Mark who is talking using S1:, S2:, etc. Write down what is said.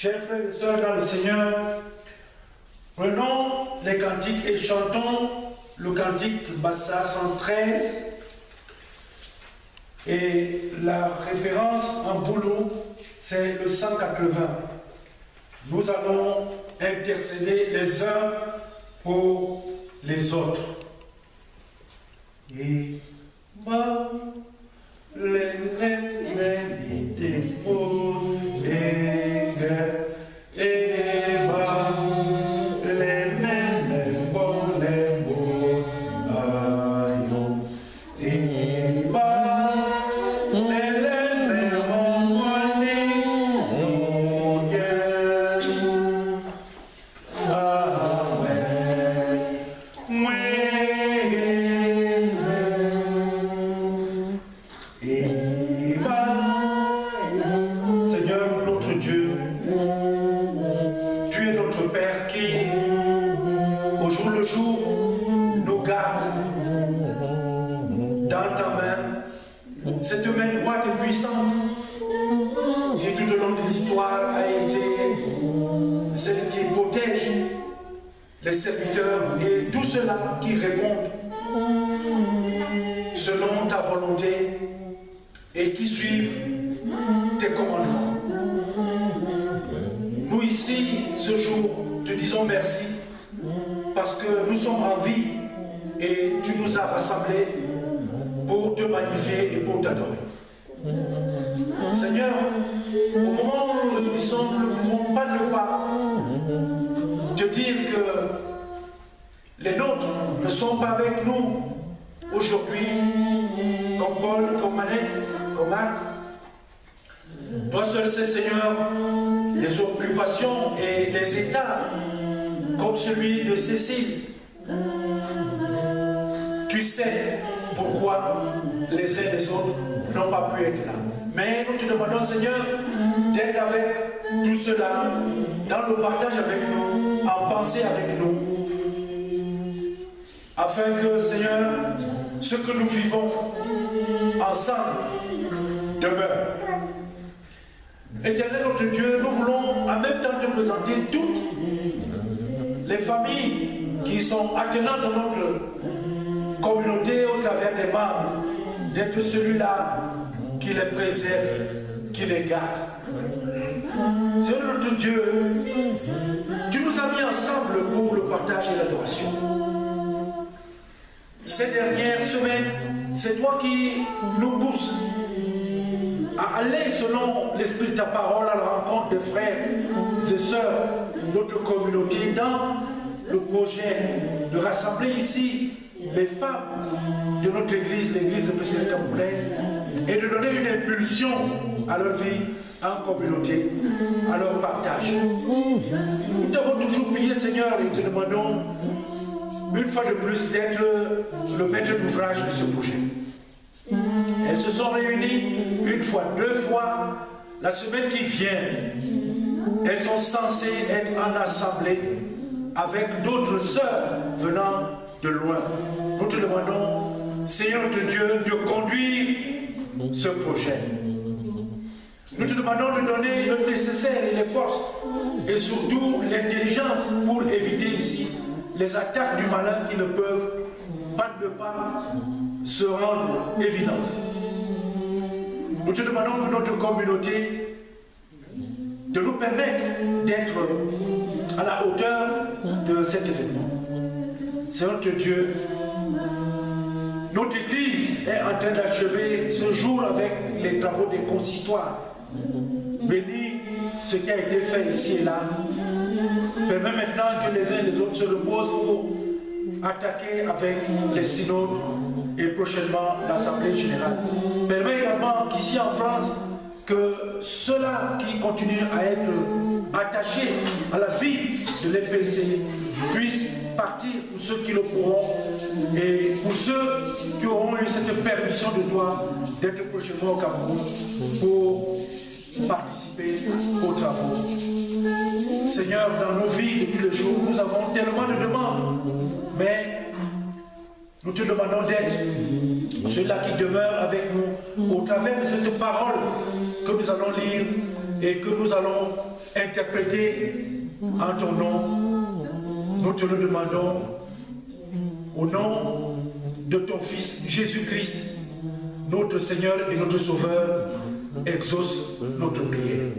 S1: Chers frères et sœurs dans le Seigneur, prenons les cantiques et chantons le cantique Bassa 113 et la référence en boulot c'est le 180. Nous allons intercéder les uns pour les autres. Et les serviteurs et tous ceux-là qui répondent selon ta volonté et qui suivent tes commandements. Nous ici, ce jour, te disons merci parce que nous sommes en vie et tu nous as rassemblés pour te magnifier et pour t'adorer. Seigneur, au moment où nous réunissons, nous ne pouvons pas ne pas te dire que les nôtres ne sont pas avec nous aujourd'hui, comme Paul, comme Manette, comme Marc. Toi seul sais, Seigneur, les occupations et les états, comme celui de Cécile. Tu sais pourquoi les uns et les autres n'ont pas pu être là. Mais nous te demandons, Seigneur, d'être avec tout cela, dans le partage avec nous, en pensée avec nous, afin que, Seigneur, ce que nous vivons ensemble demeure. Éternel notre Dieu, nous voulons en même temps te présenter toutes les familles qui sont attenantes dans notre communauté au travers des membres, d'être celui-là qui les préserve, qui les garde. Seigneur notre Dieu, tu nous as mis ensemble pour le partage et l'adoration. Ces dernières semaines, c'est toi qui nous pousses à aller selon l'esprit de ta parole à la rencontre des frères et sœurs de notre communauté dans le projet de rassembler ici les femmes de notre église, l'église de Président Camoulaise, et de donner une impulsion à leur vie en communauté, à leur partage. Nous t'avons toujours prié, Seigneur, et te demandons une fois de plus d'être le maître d'ouvrage de ce projet. Elles se sont réunies une fois, deux fois. La semaine qui vient, elles sont censées être en assemblée avec d'autres sœurs venant de loin. Nous te demandons, Seigneur notre Dieu, de conduire ce projet. Nous te demandons de donner le nécessaire et les forces et surtout l'intelligence pour éviter ici les attaques du malin qui ne peuvent pas ne pas se rendre évidentes. Nous te demandons pour notre communauté de nous permettre d'être à la hauteur de cet événement. Seigneur notre Dieu, notre Église est en train d'achever ce jour avec les travaux des consistoires. Bénis ce qui a été fait ici et là. Permets maintenant que les uns et les autres se reposent pour attaquer avec les synodes et prochainement l'Assemblée générale. Permets également qu'ici en France, que ceux-là qui continuent à être attachés à la vie de l'FPC puissent partir pour ceux qui le pourront et pour ceux qui auront eu cette permission de toi d'être prochainement au Cameroun pour participer aux travaux. Seigneur, dans nos vies depuis le jour, nous avons tellement de demandes, mais nous te demandons d'être celui-là qui demeure avec nous au travers de cette parole que nous allons lire et que nous allons interpréter en ton nom. Nous te le demandons au nom de ton Fils Jésus-Christ, notre Seigneur et notre Sauveur. Exauce notre prière.